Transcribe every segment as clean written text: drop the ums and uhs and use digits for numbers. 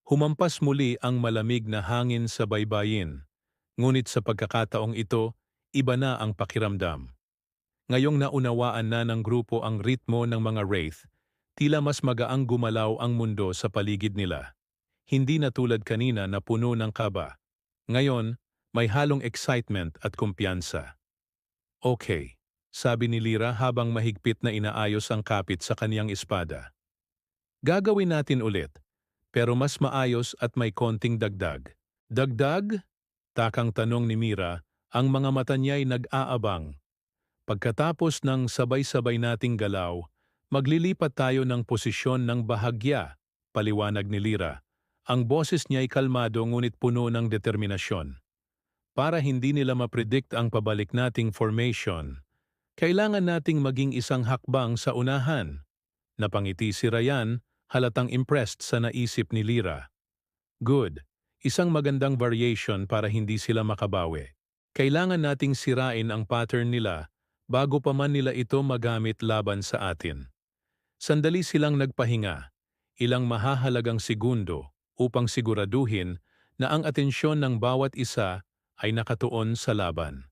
Humampas muli ang malamig na hangin sa baybayin, ngunit sa pagkakataong ito, iba na ang pakiramdam. Ngayong naunawaan na ng grupo ang ritmo ng mga wraith, tila mas magaang gumalaw ang mundo sa paligid nila. Hindi na tulad kanina na puno ng kaba. Ngayon, may halong excitement at kumpiyansa. Okay, sabi ni Lyra habang mahigpit na inaayos ang kapit sa kaniyang espada. Gagawin natin ulit, pero mas maayos at may konting dagdag. Dagdag? Takang tanong ni Mira, ang mga mata niya'y nag-aabang. Pagkatapos ng sabay-sabay nating galaw, maglilipat tayo ng posisyon ng bahagya, paliwanag ni Lyra. Ang boses niya'y kalmado ngunit puno ng determinasyon. Para hindi nila mapredict ang pabalik nating formation, kailangan nating maging isang hakbang sa unahan. Napangiti si Ryan, halatang impressed sa naisip ni Lyra. Good. Isang magandang variation para hindi sila makabawi. Kailangan nating sirain ang pattern nila bago pa man nila ito magamit laban sa atin. Sandali silang nagpahinga, ilang mahahalagang segundo upang siguraduhin na ang atensyon ng bawat isa ay nakatuon sa laban.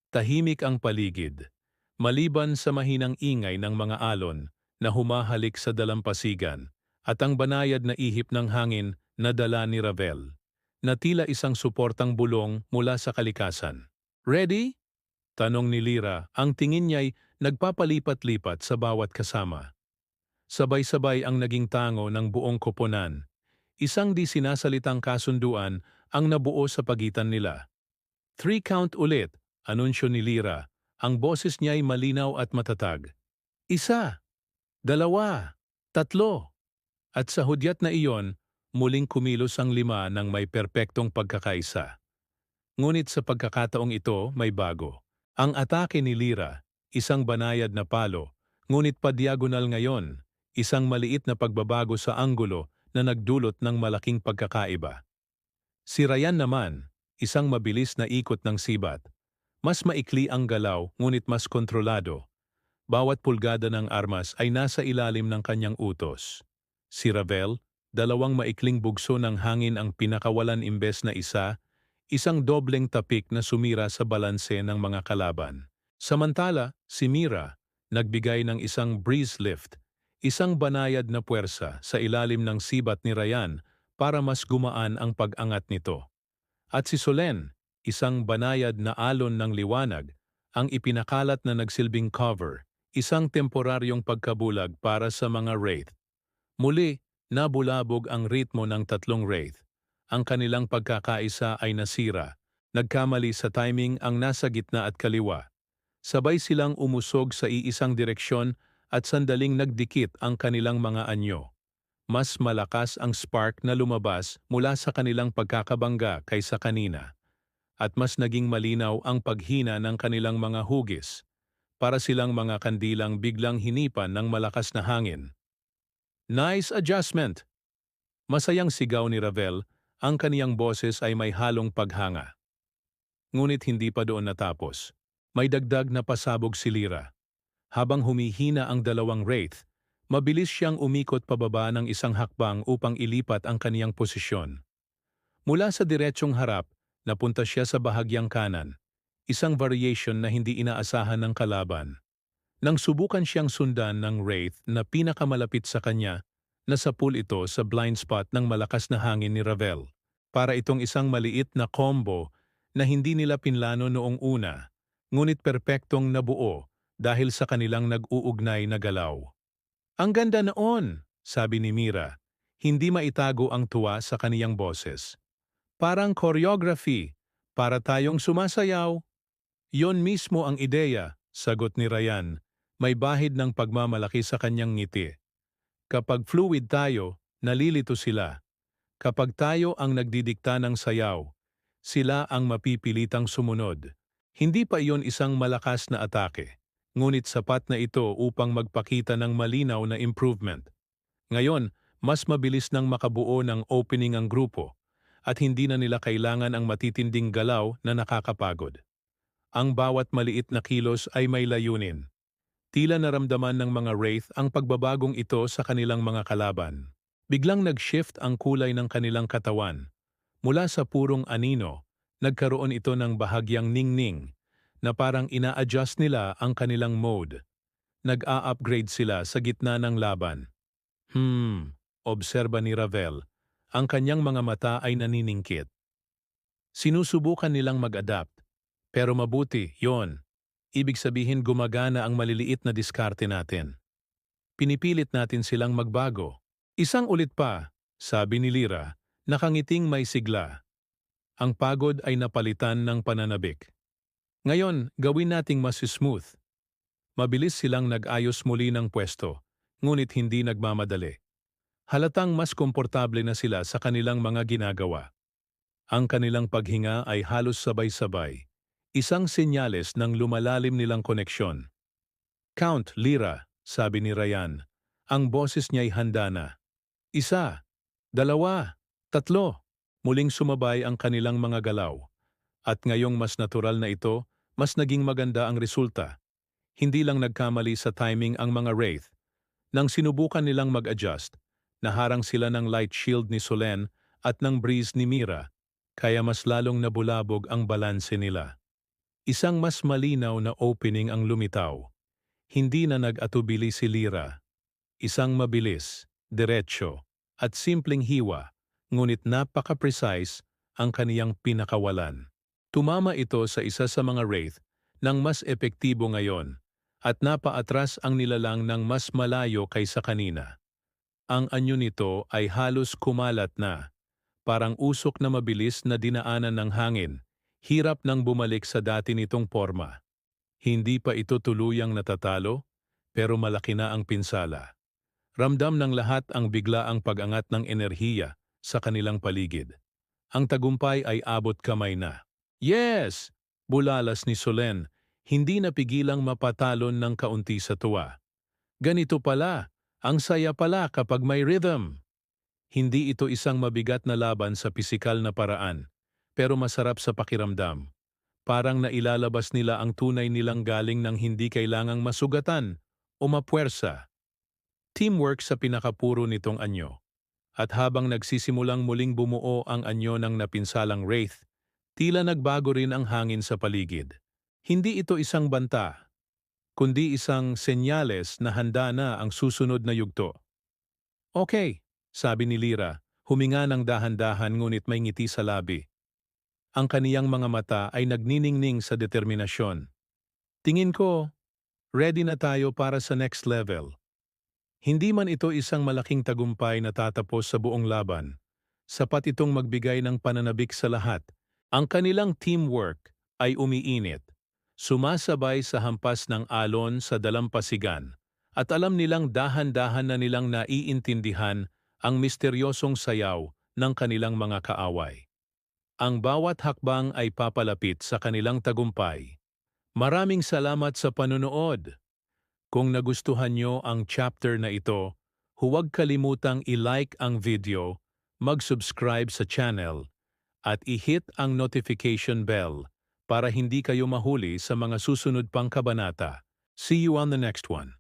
Tahimik ang paligid, maliban sa mahinang ingay ng mga alon na humahalik sa dalampasigan at ang banayad na ihip ng hangin na dala ni Ravel, na tila isang suportang bulong mula sa kalikasan. Ready? Tanong ni Lyra, ang tingin niya'y nagpapalipat-lipat sa bawat kasama. Sabay-sabay ang naging tango ng buong koponan. Isang di sinasalitang kasunduan ang nabuo sa pagitan nila. 3 count ulit, anunsyo ni Lyra. Ang boses niya'y malinaw at matatag. 1, 2, 3. At sa hudyat na iyon, muling kumilos ang 5 ng may perpektong pagkakaisa. Ngunit sa pagkakataong ito, may bago. Ang atake ni Lyra, isang banayad na palo, ngunit pa-diagonal ngayon, isang maliit na pagbabago sa anggulo na nagdulot ng malaking pagkakaiba. Si Ryan naman, isang mabilis na ikot ng sibat. Mas maikli ang galaw ngunit mas kontrolado. Bawat pulgada ng armas ay nasa ilalim ng kanyang utos. Si Ravel, 2 maikling bugso ng hangin ang pinakawalan imbes na isang dobleng tapik na sumira sa balanse ng mga kalaban. Samantala, si Mira, nagbigay ng isang breeze lift, isang banayad na puwersa sa ilalim ng sibat ni Ryan para mas gumaan ang pag-angat nito. At si Solen, isang banayad na alon ng liwanag, ang ipinakalat na nagsilbing cover, isang temporaryong pagkabulag para sa mga wraith. Muli, nabulabog ang ritmo ng 3 wraith. Ang kanilang pagkakaisa ay nasira. Nagkamali sa timing ang nasa gitna at kaliwa. Sabay silang umusog sa iisang direksyon at sandaling nagdikit ang kanilang mga anyo. Mas malakas ang spark na lumabas mula sa kanilang pagkakabangga kaysa kanina. At mas naging malinaw ang paghina ng kanilang mga hugis, para silang mga kandilang biglang hinipan ng malakas na hangin. Nice adjustment! Masayang sigaw ni Ravel, ang kaniyang boses ay may halong paghanga. Ngunit hindi pa doon natapos. May dagdag na pasabog si Lyra. Habang humihina ang 2 wraith, mabilis siyang umikot pababa ng isang hakbang upang ilipat ang kaniyang posisyon. Mula sa diretsyong harap, napunta siya sa bahagyang kanan, isang variation na hindi inaasahan ng kalaban. Nang subukan siyang sundan ng wraith na pinakamalapit sa kanya, nasapul ito sa blind spot ng malakas na hangin ni Ravel. Para itong isang maliit na combo na hindi nila pinlano noong una, ngunit perpektong nabuo dahil sa kanilang nag-uugnay na galaw. Ang ganda noon, sabi ni Mira, hindi maitago ang tuwa sa kaniyang boses. Parang choreography, para tayong sumasayaw. Yon mismo ang ideya, sagot ni Ryan, may bahid ng pagmamalaki sa kanyang ngiti. Kapag fluid tayo, nalilito sila. Kapag tayo ang nagdidikta ng sayaw, sila ang mapipilitang sumunod. Hindi pa iyon isang malakas na atake, ngunit sapat na ito upang magpakita ng malinaw na improvement. Ngayon, mas mabilis nang makabuo ng opening ang grupo, at hindi na nila kailangan ang matitinding galaw na nakakapagod. Ang bawat maliit na kilos ay may layunin. Tila naramdaman ng mga wraith ang pagbabagong ito sa kanilang mga kalaban. Biglang nag-shift ang kulay ng kanilang katawan. Mula sa purong anino, nagkaroon ito ng bahagyang ningning na parang ina-adjust nila ang kanilang mode. Nag-a-upgrade sila sa gitna ng laban. Obserba ni Ravel. Ang kanyang mga mata ay naniningkit. Sinusubukan nilang mag-adapt. Pero mabuti, yon. Ibig sabihin gumagana ang maliliit na diskarte natin. Pinipilit natin silang magbago. Isang ulit pa, sabi ni Lira, nakangiting may sigla. Ang pagod ay napalitan ng pananabik. Ngayon, gawin nating mas smooth. Mabilis silang nag-ayos muli ng pwesto, ngunit hindi nagmamadali. Halatang mas komportable na sila sa kanilang mga ginagawa. Ang kanilang paghinga ay halos sabay-sabay. Isang senyales ng lumalalim nilang koneksyon. Count, Lira, sabi ni Ryan. Ang boses niya'y handa na. Isa, dalawa, tatlo. Muling sumabay ang kanilang mga galaw. At ngayong mas natural na ito, mas naging maganda ang resulta. Hindi lang nagkamali sa timing ang mga Wraith. Nang sinubukan nilang mag-adjust, naharang sila ng light shield ni Solen at ng breeze ni Mira, kaya mas lalong nabulabog ang balanse nila. Isang mas malinaw na opening ang lumitaw. Hindi na nag-atubili si Lira. Isang mabilis, diretsyo, at simpleng hiwa, ngunit napaka-precise ang kaniyang pinakawalan. Tumama ito sa isa sa mga Wraith nang mas epektibo ngayon, at napaatras ang nilalang ng mas malayo kaysa kanina. Ang anyo nito ay halos kumalat na, parang usok na mabilis na dinaanan ng hangin, hirap nang bumalik sa dati nitong porma. Hindi pa ito tuluyang natatalo, pero malaki na ang pinsala. Ramdam ng lahat ang biglaang pag-angat ng enerhiya sa kanilang paligid. Ang tagumpay ay abot kamay na. Yes! Bulalas ni Solen, hindi napigilang mapatalon ng kaunti sa tuwa. Ganito pala, ang saya pala kapag may rhythm. Hindi ito isang mabigat na laban sa pisikal na paraan, pero masarap sa pakiramdam. Parang nailalabas nila ang tunay nilang galing ng hindi kailangang masugatan o mapuwersa. Teamwork sa pinakapuro nitong anyo. At habang nagsisimulang muling bumuo ang anyo ng napinsalang Wraith, tila nagbago rin ang hangin sa paligid. Hindi ito isang banta, kundi isang senyales na handa na ang susunod na yugto. Okay, sabi ni Lira, huminga ng dahan-dahan ngunit may ngiti sa labi. Ang kaniyang mga mata ay nagniningning sa determinasyon. Tingin ko, ready na tayo para sa next level. Hindi man ito isang malaking tagumpay na tatapos sa buong laban. Sapat itong magbigay ng pananabik sa lahat. Ang kanilang teamwork ay umiinit. Sumasabay sa hampas ng alon sa dalampasigan. At alam nilang dahan-dahan na nilang naiintindihan ang misteryosong sayaw ng kanilang mga kaaway. Ang bawat hakbang ay papalapit sa kanilang tagumpay. Maraming salamat sa panonood. Kung nagustuhan nyo ang chapter na ito, huwag kalimutang i-like ang video, mag-subscribe sa channel, at i-hit ang notification bell para hindi kayo mahuli sa mga susunod pang kabanata. See you on the next one.